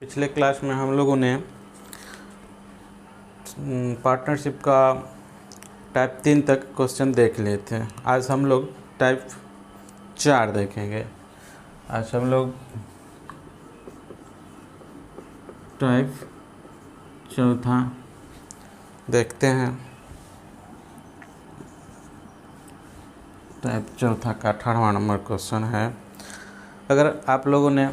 पिछले क्लास में हम लोगों ने पार्टनरशिप का टाइप 3 तक क्वेश्चन देख लिए थे। आज हम लोग टाइप 4 देखेंगे। आज हम लोग टाइप 4 देखते हैं। टाइप 4 का 18वां नंबर क्वेश्चन है। अगर आप लोगों ने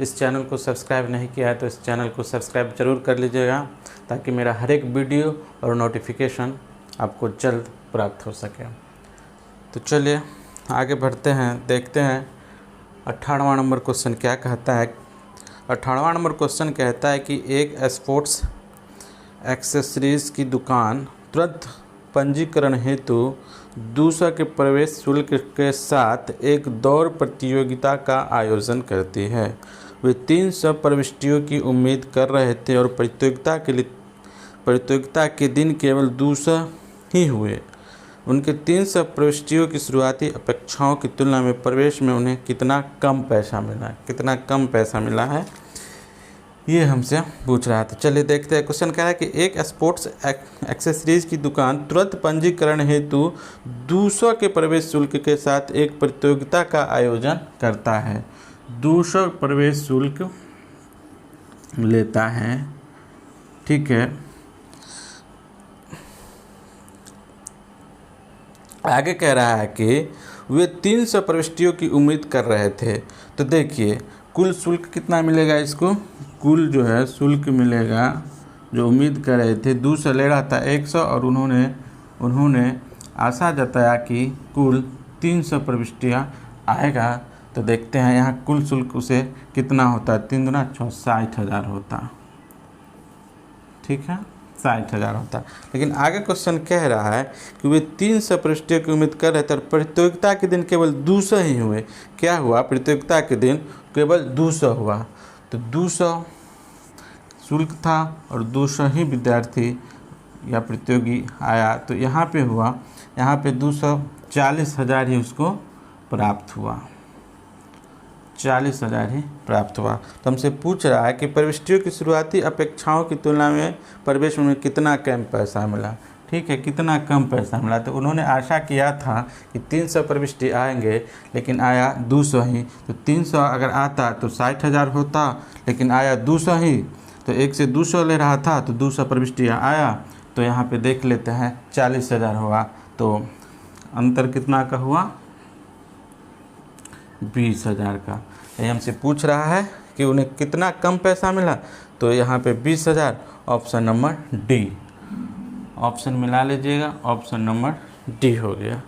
इस चैनल को सब्सक्राइब नहीं किया है तो इस चैनल को सब्सक्राइब ज़रूर कर लीजिएगा, ताकि मेरा हर एक वीडियो और नोटिफिकेशन आपको जल्द प्राप्त हो सके। तो चलिए आगे बढ़ते हैं, देखते हैं 18वां नंबर क्वेश्चन क्या कहता है। 18वां नंबर क्वेश्चन कहता है कि एक स्पोर्ट्स एक्सेसरीज़ की दुकान तुरंत पंजीकरण हेतु 200 के प्रवेश शुल्क के साथ एक दौड़ प्रतियोगिता का आयोजन करती है। वे 300 प्रविष्टियों की उम्मीद कर रहे थे और प्रतियोगिता के दिन केवल 200 ही हुए। उनके 300 प्रविष्टियों की शुरुआती अपेक्षाओं की तुलना में प्रवेश में उन्हें कितना कम पैसा मिला है, ये हमसे पूछ रहा था। चलिए देखते हैं। क्वेश्चन कह रहा है कि एक स्पोर्ट्स एक्सेसरीज की दुकान तुरंत पंजीकरण हेतु 200 के प्रवेश शुल्क के साथ एक प्रतियोगिता का आयोजन करता है। 200 प्रवेश शुल्क लेता है, ठीक है। आगे कह रहा है कि वे 300 प्रविष्टियों की उम्मीद कर रहे थे। तो देखिए कुल शुल्क कितना मिलेगा इसको, कुल जो है शुल्क मिलेगा, जो उम्मीद कर रहे थे 200 ले रहा था 100, और उन्होंने आशा जताया कि कुल 300 प्रविष्टियाँ आएगा। तो देखते हैं यहाँ कुल शुल्क उसे कितना होता है, 3 दूना 6, 60,000 होता, ठीक है, 60,000 होता। लेकिन आगे क्वेश्चन कह रहा है कि वे 300 प्रविष्टियों की उम्मीद कर रहे थे और प्रतियोगिता के दिन केवल 200 ही हुए। क्या हुआ, प्रतियोगिता के दिन केवल 200 हुआ। तो 200 शुल्क था और 200 ही विद्यार्थी या प्रतियोगी आया। तो यहाँ पे हुआ, यहाँ पे 240,000 ही उसको प्राप्त हुआ, 40,000 ही प्राप्त हुआ। तो हमसे पूछ रहा है कि प्रविष्टियों की शुरुआती अपेक्षाओं की तुलना में प्रवेश में कितना कम पैसा मिला, ठीक है, कितना कम पैसा मिला। तो उन्होंने आशा किया था कि 300 प्रविष्टि आएंगे, लेकिन आया 200 ही। तो 300 अगर आता तो 60,000 होता, लेकिन आया 200 ही। तो 1 से 200 ले रहा था तो 200 प्रविष्टियाँ आया। तो यहाँ पे देख लेते हैं 40,000 हुआ। तो अंतर कितना का हुआ, 20,000 का। ये हमसे पूछ रहा है कि उन्हें कितना कम पैसा मिला। तो यहाँ पे 20,000, ऑप्शन नंबर डी, ऑप्शन मिला लीजिएगा, ऑप्शन नंबर डी हो गया।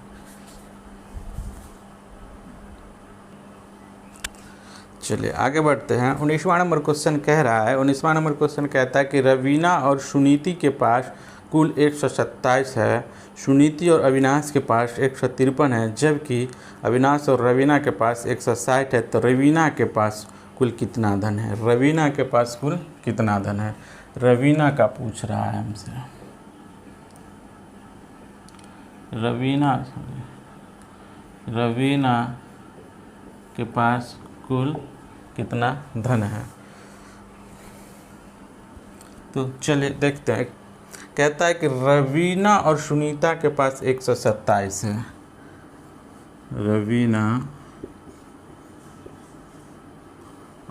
चलिए आगे बढ़ते हैं। 19वां नंबर क्वेश्चन कह रहा है, 19वां नंबर क्वेश्चन कहता है कि रवीना और सुनीति के पास कुल 127 है, सुनीति और अविनाश के पास 153 है, जबकि अविनाश और रवीना के पास 160 है। तो रवीना के पास कुल कितना धन है, रवीना के पास कुल कितना धन है, रवीना का पूछ रहा है हमसे। रवीना के पास कुल कितना धन है। तो चलिए देखते हैं। कहता है कि रवीना और सुनीता के पास 127 है, रवीना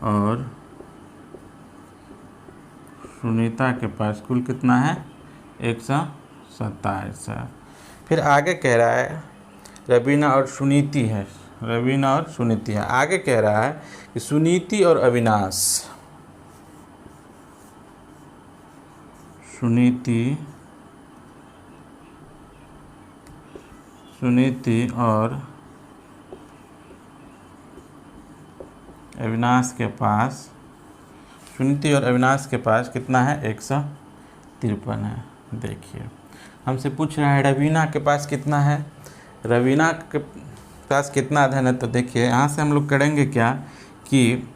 और सुनीता के पास कुल कितना है, 127 है। फिर आगे कह रहा है रवीना और सुनीति है, रवीना और सुनीति है। आगे कह रहा है कि सुनीति और अविनाश, सुनीति और अविनाश के पास, सुनीति और अविनाश के पास कितना है, 153 है। देखिए हमसे पूछ रहा है रवीना के पास कितना है, रवीना के पास कितना धन है। तो देखिए यहाँ से हम लोग करेंगे क्या कि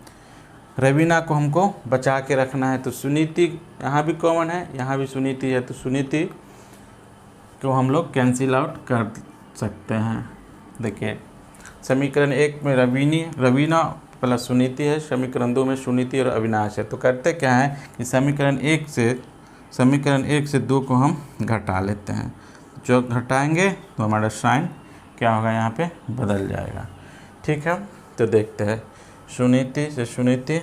रवीना को हमको बचा के रखना है। तो सुनीति यहाँ भी कॉमन है, यहाँ भी सुनीति है, तो सुनीति को हम लोग कैंसिल आउट कर सकते हैं। देखिए समीकरण 1 में रवीना प्लस सुनीति है, समीकरण 2 में सुनीति और अविनाश है। तो करते क्या है कि समीकरण 1 से 2 को हम घटा लेते हैं। जो घटाएंगे तो हमारा साइन क्या होगा, यहाँ पे बदल जाएगा। ठीक है, तो देखते हैं, सुनीति से सुनीति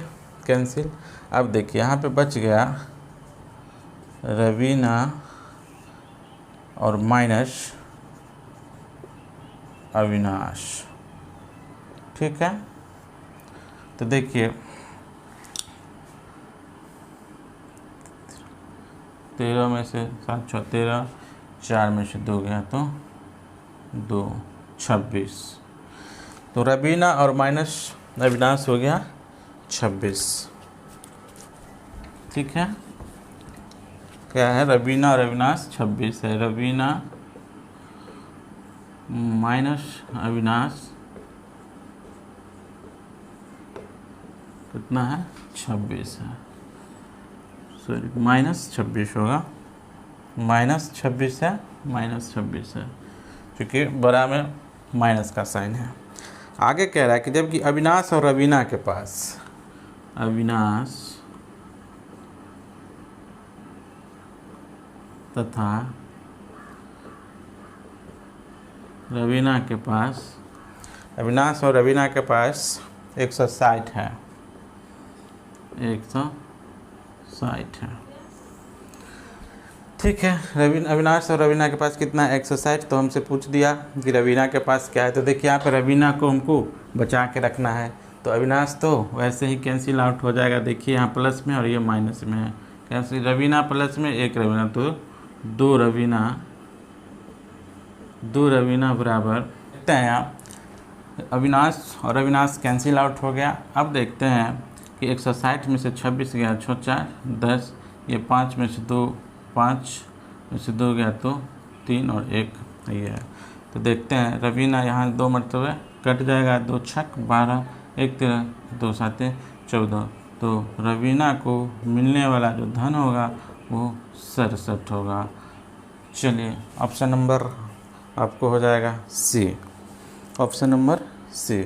कैंसिल। अब देखिए यहाँ पे बच गया रवीना और माइनस अविनाश। ठीक है, तो देखिए 13 में से 7 6 13, 4 में से 2 गया तो 2 26। तो रवीना और माइनस अविनाश हो गया 26। ठीक है, क्या है, रवीना और अविनाश 26 है। रवीना माइनस अविनाश कितना है, 26 है। सॉरी, माइनस 26 होगा, माइनस 26 है, माइनस 26 है, क्योंकि बड़ा में माइनस का साइन है। आगे कह रहा है कि जबकि अविनाश और रवीना के पास, अविनाश तथा रवीना के पास, अविनाश और रवीना के पास 160 है, 160 है। ठीक है, अविनाश और रवीना के पास कितना है, 160। तो हमसे पूछ दिया कि रवीना के पास क्या है। तो देखिए यहाँ पर रवीना को हमको बचा के रखना है, तो अविनाश तो वैसे ही कैंसिल आउट हो जाएगा। देखिए यहाँ प्लस में और ये माइनस में है, कैंसिल, रवीना प्लस में 1 रवीना, तो 2 रवीना बराबर, देखते हैं यहाँ अविनाश और अविनाश कैंसिल आउट हो गया। अब देखते हैं कि 160 में से 26 गया 6 4 10, ये 5 में से 2, 5 में से 2 गया तो 3 और 1 ये है। तो देखते हैं, रवीना यहाँ 2 मरतबे कट जाएगा, 2 छक 12, 1 13, 2 7 14। तो रवीना को मिलने वाला जो धन होगा वो 67 होगा। चलिए, ऑप्शन नंबर आपको हो जाएगा सी, ऑप्शन नंबर सी।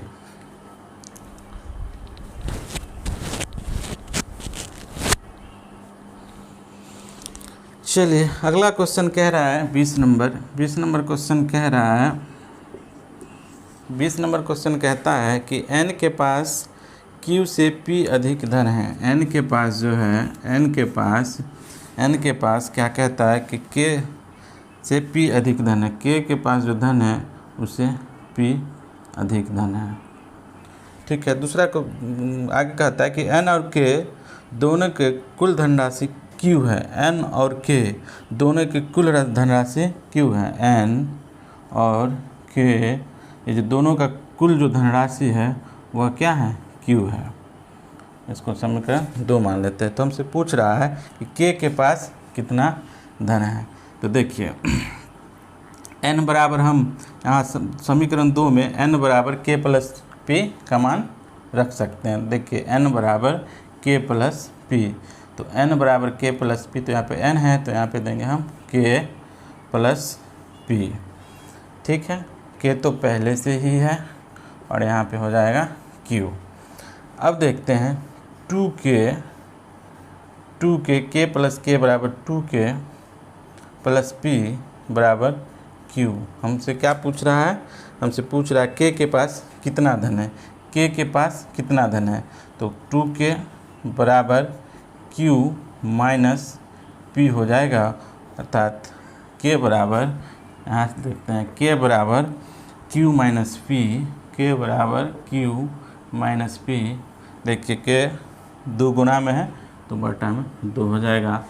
चलिए, अगला क्वेश्चन कह रहा है 20 नंबर क्वेश्चन कह रहा है, 20 नंबर क्वेश्चन कहता है कि n के पास q से p अधिक धन है। n के पास जो है, n के पास क्या कहता है कि k से p अधिक धन है। k के पास जो धन है उसे p अधिक धन है। ठीक है, दूसरा को आगे कहता है कि n और k दोनों के कुल धनराशि q है। n और k दोनों की कुल धनराशि q है। n और k ये जो दोनों का कुल जो धनराशि है वह क्या है, q है। इसको समीकरण 2 मान लेते हैं। तो हमसे पूछ रहा है कि k के पास कितना धन है। तो देखिए n बराबर, हम यहाँ समीकरण 2 में n बराबर k प्लस p का मान रख सकते हैं। देखिए n बराबर k प्लस p, तो n बराबर k प्लस p, तो यहाँ पे n है तो यहाँ पे देंगे हम k प्लस p। ठीक है, k तो पहले से ही है और यहाँ पे हो जाएगा q। अब देखते हैं 2k k प्लस k बराबर 2k प्लस p बराबर q। हमसे क्या पूछ रहा है, हमसे पूछ रहा है k के पास कितना धन है, k के पास कितना धन है। तो 2k बराबर q माइनस p हो जाएगा, अर्थात k बराबर, यहाँ से देखते हैं k बराबर q माइनस p, k बराबर q माइनस p। देखिए k 2 गुना में है तो बटा में 2 हो जाएगा,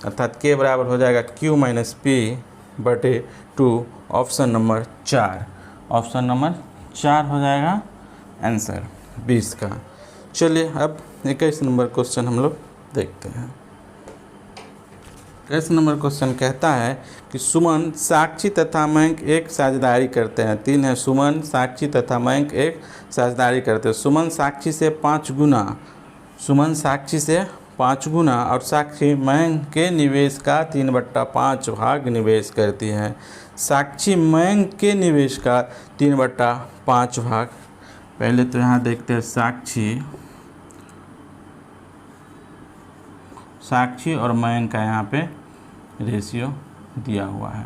अर्थात k बराबर हो जाएगा q माइनस p बटे 2। ऑप्शन नंबर 4, ऑप्शन नंबर 4 हो जाएगा आंसर 20 का। चलिए, अब 21 नंबर क्वेश्चन हम लोग देखते हैं। 21 नंबर क्वेश्चन कहता है कि सुमन, साक्षी तथा मयंक एक साझेदारी करते हैं। 3 है, सुमन, साक्षी तथा मयंक एक साझेदारी करते हैं। सुमन साक्षी से 5 गुना और साक्षी मयंक के निवेश का 3/5 भाग निवेश करती है। साक्षी मयंक के निवेश का 3/5 भाग पहले तो यहाँ देखते हैं साक्षी और मयंक का यहाँ पे रेशियो दिया हुआ है।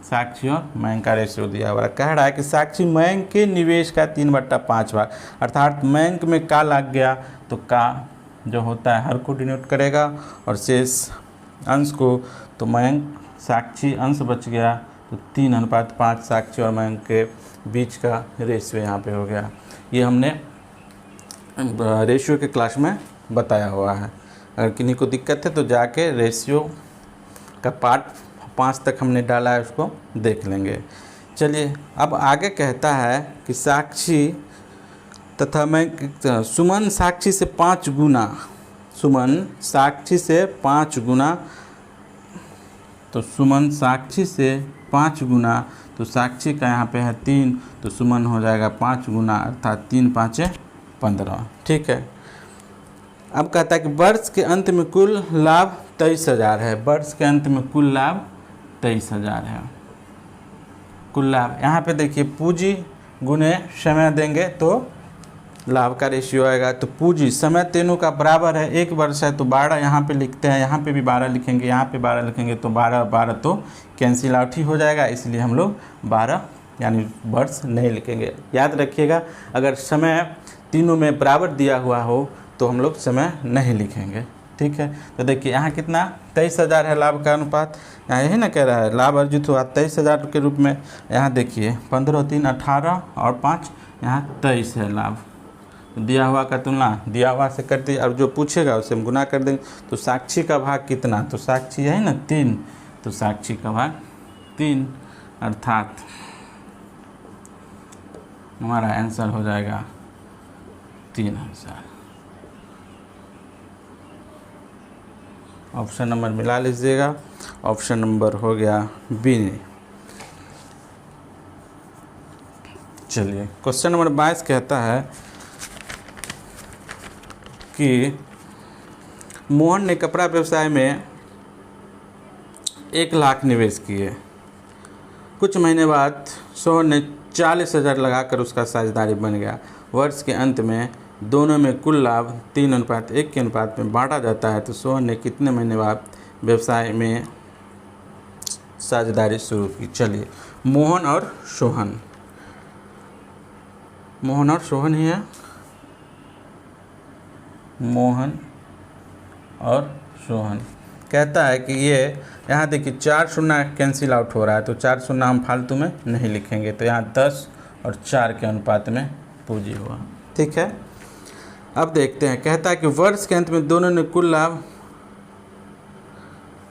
साक्षी और मयंक का रेशियो दिया हुआ है। कह रहा है कि साक्षी मयंक के निवेश का 3/5 भाग, अर्थात मयंक में का लग गया तो का जो होता है हर को डिनोट करेगा और शेष अंश को, तो मयंक साक्षी अंश बच गया तो 3:5 साक्षी और मयंक के बीच का रेशियो यहाँ पे हो गया। ये हमने रेशियो के क्लास में बताया हुआ है। अगर किन्हीं को दिक्कत है तो जाके रेशियो का पार्ट 5 तक हमने डाला है, उसको देख लेंगे। चलिए अब आगे कहता है कि साक्षी तथा मैं सुमन साक्षी से 5 गुना, सुमन साक्षी से 5 गुना, तो सुमन साक्षी से 5 गुना, तो साक्षी का यहाँ पे है 3, तो सुमन हो जाएगा 5 गुना, अर्थात 3 5 15। ठीक है। अब कहता है कि वर्ष के अंत में कुल लाभ 23,000 है। वर्ष के अंत में कुल लाभ 23,000 है। कुल लाभ यहाँ पे देखिए पूंजी गुने समय देंगे तो लाभ का रेशियो आएगा। तो पूंजी समय तीनों का बराबर है, 1 वर्ष है तो 12 यहाँ पे लिखते हैं, यहाँ पे भी 12 लिखेंगे, यहाँ पे 12 लिखेंगे, तो 12 तो कैंसिल आउट ही हो जाएगा, इसलिए हम लोग 12 यानी वर्ष नहीं लिखेंगे। याद रखिएगा अगर समय तीनों में बराबर दिया हुआ हो तो हम लोग समय नहीं लिखेंगे। ठीक है। तो देखिए यहाँ कितना 23,000 है लाभ का अनुपात, यहाँ यही ना कह रहा है लाभ अर्जित हुआ 23,000 के रूप में। यहाँ देखिए 15 3 18 और 5 यहाँ 23 है लाभ। दिया हुआ का तुलना दिया हुआ से करते, अब जो पूछेगा उसे हम गुना कर देंगे। तो साक्षी का भाग कितना, तो साक्षी है ना 3, तो साक्षी का भाग 3, अर्थात हमारा आंसर हो जाएगा 3,000। ऑप्शन नंबर मिला लीजिएगा, ऑप्शन नंबर हो गया बी। चलिए क्वेश्चन नंबर 22 कहता है कि मोहन ने कपड़ा व्यवसाय में 1 लाख निवेश किए। कुछ महीने बाद सोहन ने 40,000 लगाकर उसका साझेदारी बन गया। वर्ष के अंत में दोनों में कुल लाभ 3:1 के अनुपात में बांटा जाता है। तो सोहन ने कितने महीने बाद व्यवसाय में साझेदारी शुरू की। चलिए मोहन और सोहन ही है, मोहन और सोहन। कहता है कि ये यहाँ देखिए 4 शून्य कैंसिल आउट हो रहा है, तो 4 शून्य हम फालतू में नहीं लिखेंगे, तो यहाँ 10 और 4 के अनुपात में पूंजी हुआ। ठीक है। अब देखते हैं, कहता है कि वर्ष के अंत में दोनों ने कुल लाभ,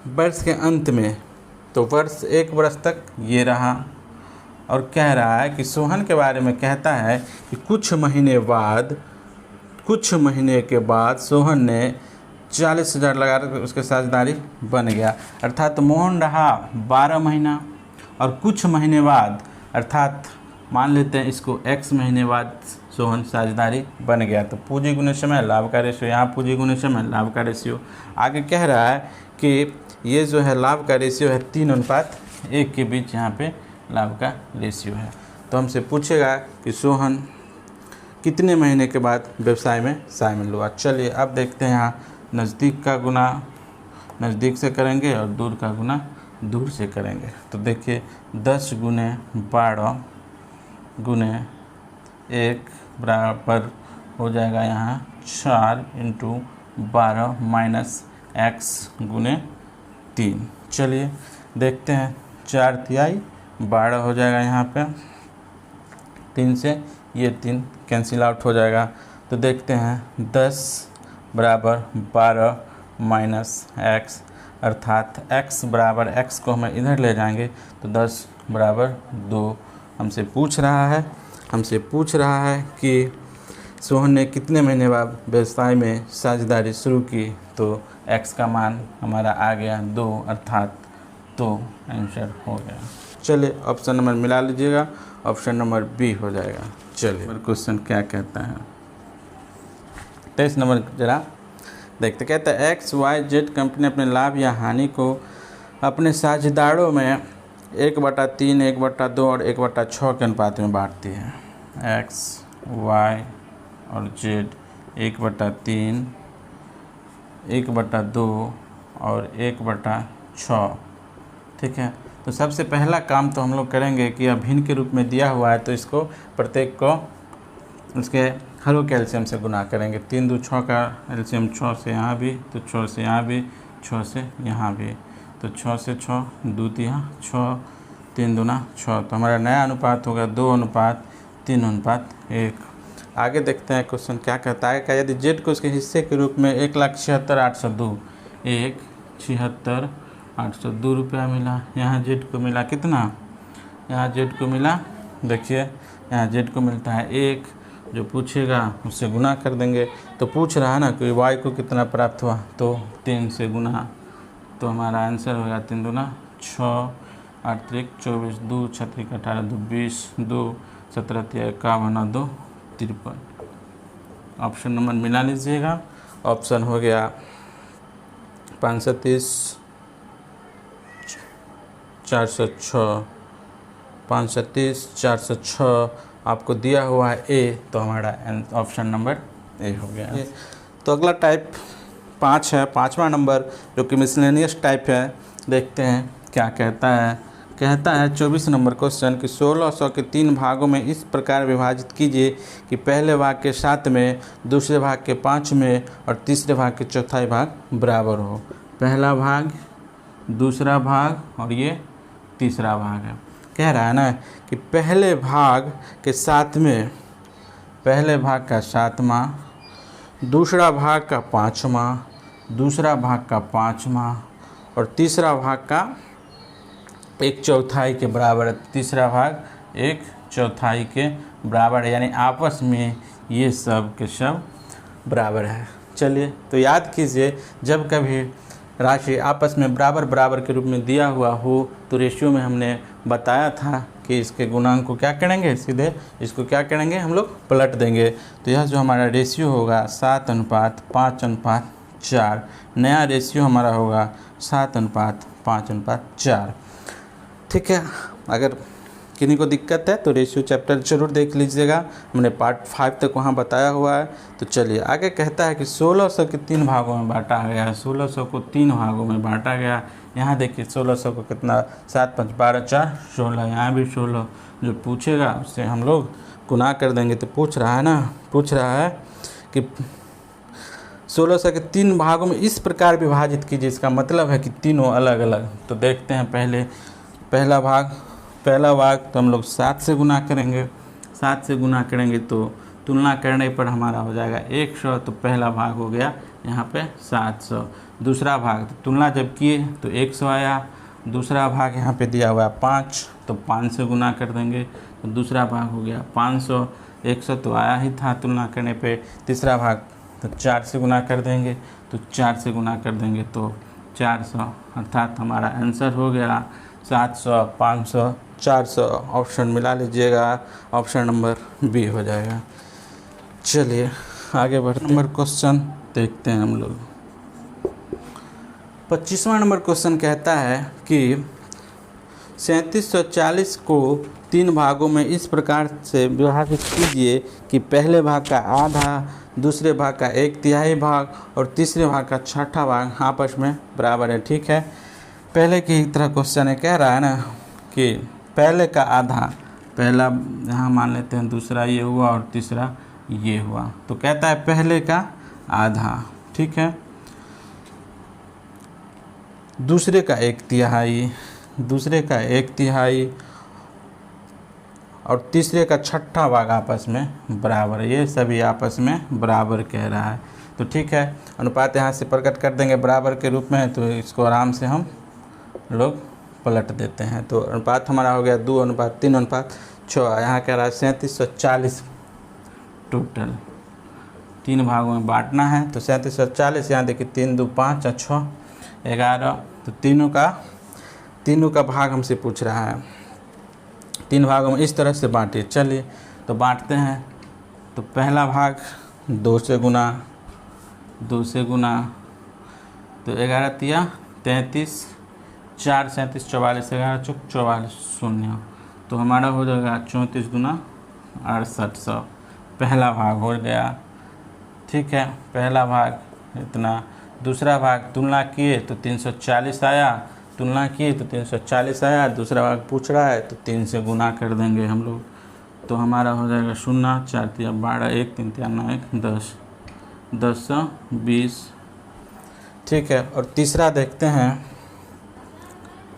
वर्ष के अंत में तो वर्ष 1 वर्ष तक ये रहा, और कह रहा है कि सोहन के बारे में कहता है कि कुछ महीने के बाद सोहन ने 40,000 लगाकर उसके साझेदारी बन गया। अर्थात मोहन रहा 12 महीना और कुछ महीने बाद, अर्थात मान लेते हैं इसको x महीने बाद सोहन साझेदारी बन गया। तो पूंजी गुने समय लाभ का रेशियो, यहाँ पूंजी गुने समय लाभ का रेशियो। आगे कह रहा है कि ये जो है लाभ का रेशियो है 3:1 के बीच, यहाँ पे लाभ का रेशियो है। तो हमसे पूछेगा कि सोहन कितने महीने के बाद व्यवसाय में शामिल हुआ। चलिए अब देखते हैं, यहाँ नज़दीक का गुना नज़दीक से करेंगे और दूर का गुना दूर से करेंगे। तो देखिए 10 गुने 12 गुने 1 बराबर हो जाएगा यहाँ 4 × 12 माइनस x गुने 3। चलिए देखते हैं, 4 तिहाई 12 हो जाएगा, यहाँ पे 3 से ये 3 कैंसिल आउट हो जाएगा। तो देखते हैं 10 बराबर 12 माइनस x, अर्थात x बराबर x को हम इधर ले जाएंगे तो 10 बराबर 2। हमसे पूछ रहा है कि सोहन ने कितने महीने बाद व्यवसाय में साझेदारी शुरू की। तो x का मान हमारा आ गया 2, अर्थात तो आंसर हो गया। चलिए ऑप्शन नंबर मिला लीजिएगा, ऑप्शन नंबर बी हो जाएगा। चलिए क्वेश्चन क्या कहता है, 23 नंबर जरा देखते। कहता है XYZ कंपनी अपने लाभ या हानि को अपने साझेदारों में 1/3, 1/2 और 1/6 के अनुपात में बांटती है। वाई और जेड 1/3, 1/2 और 1/6। ठीक है, तो सबसे पहला काम तो हम लोग करेंगे कि अभिन्न के रूप में दिया हुआ है तो इसको प्रत्येक को उसके हरों के एलसीएम से गुना करेंगे। 3 2 6 का एलसीएम 6 से यहाँ भी, तो 6 से यहाँ भी, 6 से यहाँ भी, तो 6 से 6 2 3 6, 3 दूना 6। तो हमारा नया अनुपात होगा 2:3:1। आगे देखते हैं क्वेश्चन क्या कहता है। क्या यदि जेड को उसके हिस्से के रूप में 1,76,802 1,76,802 रुपया मिला। यहाँ जेड को मिला कितना, यहाँ जेड को मिला, देखिए यहाँ जेड को मिलता है 1, जो पूछेगा उससे गुना कर देंगे। तो पूछ रहा है ना कि वाई को कितना प्राप्त हुआ, तो 3 से गुना, तो हमारा आंसर होगा 3 दूना 6, 8 त्रिक 24, 2 छत्रिक 18, 2 20, 2 17 51, 2 53। ऑप्शन नंबर मिला लीजिएगा। ऑप्शन हो गया 530 406, 530 406 आपको दिया हुआ है ए, तो हमारा ऑप्शन नंबर ए हो गया। तो अगला टाइप 5 है, 5वां नंबर जो कि मिसलेनियस टाइप है। देखते हैं क्या कहता है। कहता है 24 नंबर क्वेश्चन कि 1600 के 3 भागों में इस प्रकार विभाजित कीजिए कि पहले भाग के 7 में, दूसरे भाग के 5 में और तीसरे भाग के चौथाई भाग बराबर हो। पहला भाग, दूसरा भाग और ये तीसरा भाग है। कह रहा है ना कि पहले भाग के 7 में, पहले भाग का 7वां, दूसरा भाग का 5वां, दूसरा भाग का 5वां और तीसरा भाग का 1/4 के बराबर है। तीसरा भाग 1/4 के बराबर है, यानी आपस में ये सब के सब बराबर है। चलिए तो याद कीजिए, जब कभी राशि आपस में बराबर बराबर के रूप में दिया हुआ हो तो रेशियो में हमने बताया था कि इसके गुणांक को क्या करेंगे, सीधे इसको क्या करेंगे, हम लोग पलट देंगे। तो यह जो हमारा रेशियो होगा 7:5:4, नया रेशियो हमारा होगा 7:5:4। ठीक है, अगर किन्हीं को दिक्कत है तो रेशियो चैप्टर जरूर देख लीजिएगा, हमने पार्ट 5 तक वहाँ बताया हुआ है। तो चलिए आगे कहता है कि 1600 के 3 भागों में बांटा गया है। 1600 को 3 भागों में बांटा गया। यहाँ देखिए 1600 को कितना, 7 5 12 4 16, यहाँ भी 16, जो पूछेगा उससे हम लोग गुना कर देंगे। तो पूछ रहा है ना, पूछ रहा है कि 1600 के 3 भागों में इस प्रकार विभाजित कीजिए, इसका मतलब है कि तीनों अलग अलग। तो देखते हैं पहले पहला भाग तो हम लोग 7 से गुना करेंगे। 7 से गुना करेंगे तो तुलना करने पर हमारा हो जाएगा 100, तो पहला भाग हो गया यहाँ पे 700। दूसरा भाग तो तुलना जब किए तो 100 आया। दूसरा भाग यहाँ पे दिया हुआ है 5, तो 5 से गुना कर देंगे तो दूसरा भाग हो गया 500। 100 तो आया ही था तुलना करने पे। तीसरा भाग तो 4 से गुना कर देंगे, तो 4 से गुना कर देंगे तो 400, अर्थात हमारा आंसर हो गया 700, 500, 400। ऑप्शन मिला लीजिएगा, ऑप्शन नंबर बी हो जाएगा। चलिए आगे बढ़ते नंबर क्वेश्चन देखते हैं हम लोग। 25वां नंबर क्वेश्चन कहता है कि 3740 को 3 भागों में इस प्रकार से विभाजित कीजिए कि पहले भाग का आधा, दूसरे भाग का 1/3 भाग और तीसरे भाग का 1/6 भाग आपस में बराबर है। ठीक है, पहले की तरह क्वेश्चन है, कह रहा है ना कि पहले का आधा, पहला यहाँ मान लेते हैं, दूसरा ये हुआ और तीसरा ये हुआ। तो कहता है पहले का आधा, ठीक है, दूसरे का 1/3, दूसरे का 1/3 और तीसरे का 1/6 भाग आपस में बराबर है। ये सभी आपस में बराबर कह रहा है। तो ठीक है, अनुपात यहाँ से प्रकट कर देंगे बराबर के रूप में, तो इसको आराम से हम लोग पलट देते हैं। तो अनुपात हमारा हो गया 2:3:6। यहाँ कह रहा है 3740 टोटल 3 भागों में बांटना है। तो 3740, यहाँ देखिए 3 2 5 और 6 11, तो तीनों का भाग हमसे पूछ रहा है। 3 भागों में इस तरह से बांटिए। चलिए तो बांटते हैं। तो पहला भाग 2 से गुना, तो 11 तिया 33, 4 37 44, 11 चौक 44 शून्य, तो हमारा हो जाएगा 34 × 6800। पहला भाग हो गया, ठीक है, पहला भाग इतना। दूसरा भाग तुलना किए तो 340 आया, तुलना किए तो 340 आया। दूसरा भाग पूछ रहा है तो 3 से गुना कर देंगे हम लोग, तो हमारा हो जाएगा 0, 4 तिया 12, 1 3 तिया 9 1 10, 10 20, ठीक है। और तीसरा देखते हैं,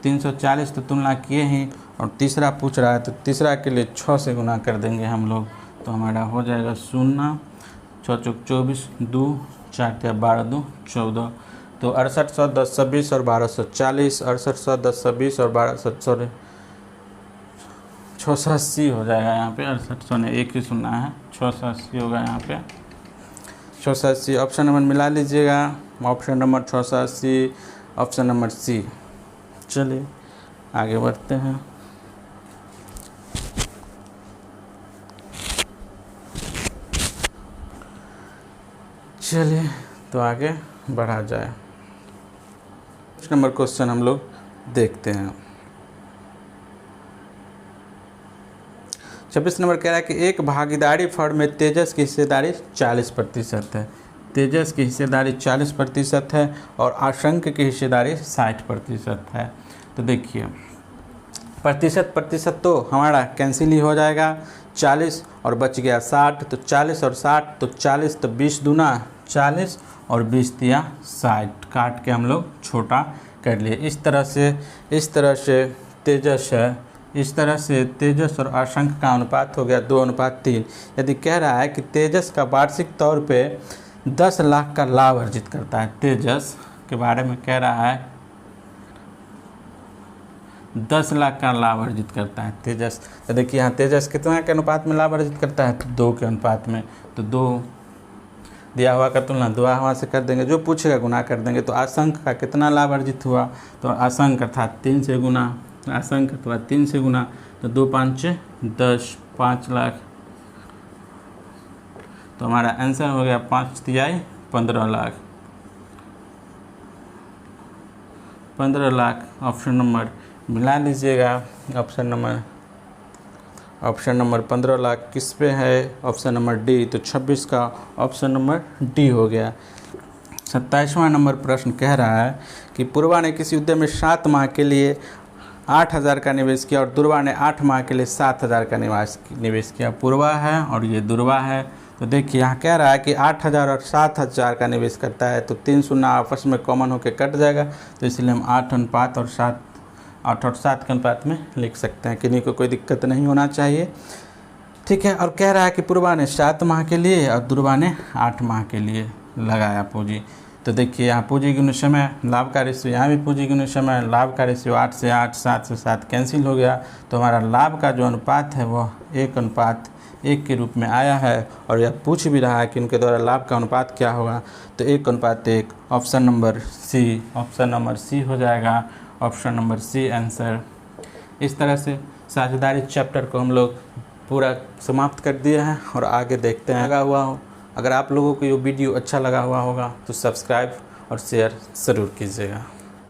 340 तो तुलना किए ही, और तीसरा पूछ रहा है तो तीसरा के लिए 6 से गुना कर देंगे हम लोग, तो हमारा हो जाएगा 0, 6 चौक 24, 2 4 तिया 12 2 14, तो 6800 10 20 और 1240, 6800 10 20 और 1200 680 हो जाएगा यहाँ पे। 6800 ने एक ही सुनना है, 680 होगा यहाँ पे, 680। ऑप्शन नंबर मिला लीजिएगा, option number 680, option number C. चलिए आगे बढ़ते हैं। चलिए तो आगे बढ़ा जाए। कुछ नंबर क्वेश्चन हम लोग देखते हैं। 26 नंबर कह रहा है कि एक भागीदारी फर्म में तेजस की हिस्सेदारी 40% है, तेजस की हिस्सेदारी 40% है और आशंक की हिस्सेदारी 60% है। तो देखिए प्रतिशत तो हमारा कैंसिल ही हो जाएगा, 40 और बच गया 60, तो 40 और 60 तो 40 तो 20 दूना 40 और 20 तिया 60, काट के हम लोग छोटा कर लिए। इस तरह से तेजस है, इस तरह से तेजस और आशंक का अनुपात हो गया 2:3। यदि कह रहा है कि तेजस का वार्षिक तौर पे 10 लाख का लाभ अर्जित करता है, तेजस के बारे में कह रहा है 10 लाख का लाभ अर्जित करता है तेजस। तो देखिए यहाँ तेजस कितना के अनुपात में लाभ अर्जित करता है, तो 2 के अनुपात में, तो 2 दिया हुआ का तुलना दिया हुआ से कर देंगे, जो पूछेगा गुना कर देंगे। तो आशंक का कितना लाभ अर्जित हुआ, तो आशंक अर्थात 3 से गुना, आशंक अथवा 3 से गुना, तो 2 5 10, 5 लाख, तो हमारा आंसर हो गया 5 तिहाई 15 लाख, 15 लाख। ऑप्शन नंबर मिला लीजिएगा, ऑप्शन नंबर 15 लाख किस पे है, ऑप्शन नंबर डी, तो 26 का ऑप्शन नंबर डी हो गया। 27वां नंबर प्रश्न कह रहा है कि पूर्वा ने किसी उद्यम में 7 माह के लिए 8,000 का निवेश किया और दुर्वा ने 8 माह के लिए 7,000 का निवेश किया। पूर्वा है और ये दुर्वा है। तो देखिए यहाँ कह रहा है कि 8,000 और 7,000 का निवेश करता है, तो 3 शून्य आपस में कॉमन होकर कट जाएगा, तो इसलिए हम 8 अनुपात और 7 के अनुपात में लिख सकते हैं, किन्हीं को कोई दिक्कत नहीं होना चाहिए, ठीक है। और कह रहा है कि पूर्वा ने 7 माह के लिए और दुर्वा ने 8 माह के लिए लगाया पूंजी। तो देखिए यहाँ पूंजी गुणित समय, लाभ का रेशियो, यहाँ भी पूंजी गुणित समय, लाभ का रेशियो 8 से 8, 7 से 7 कैंसिल हो गया, तो हमारा लाभ का जो अनुपात है वह 1:1 के रूप में आया है। और यह पूछ भी रहा है कि उनके द्वारा लाभ का अनुपात क्या होगा, तो 1:1। ऑप्शन नंबर सी हो जाएगा, ऑप्शन नंबर सी आंसर। इस तरह से साझेदारी चैप्टर को हम लोग पूरा समाप्त कर दिए हैं और आगे देखते हैं लगा हुआ हो। अगर आप लोगों को ये वीडियो अच्छा लगा हुआ होगा तो सब्सक्राइब और शेयर ज़रूर कीजिएगा।